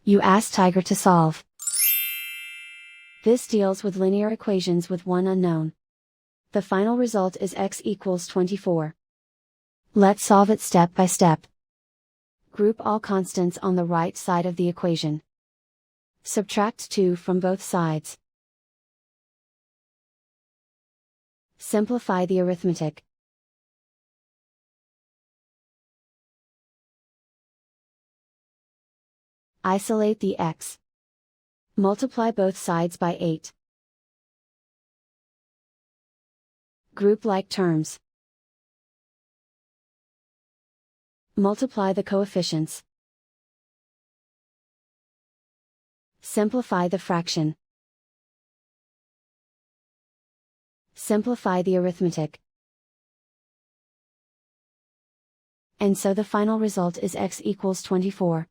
You ask Tiger to solve. This deals with linear equations with one unknown. The final result is x equals 24. Let's solve it step by step. Group all constants on the right side of the equation. Subtract 2 from both sides. Simplify the arithmetic. Isolate the x. Multiply both sides by 8. Group like terms. Multiply the coefficients. Simplify the fraction. Simplify the arithmetic. And so the final result is x equals 24.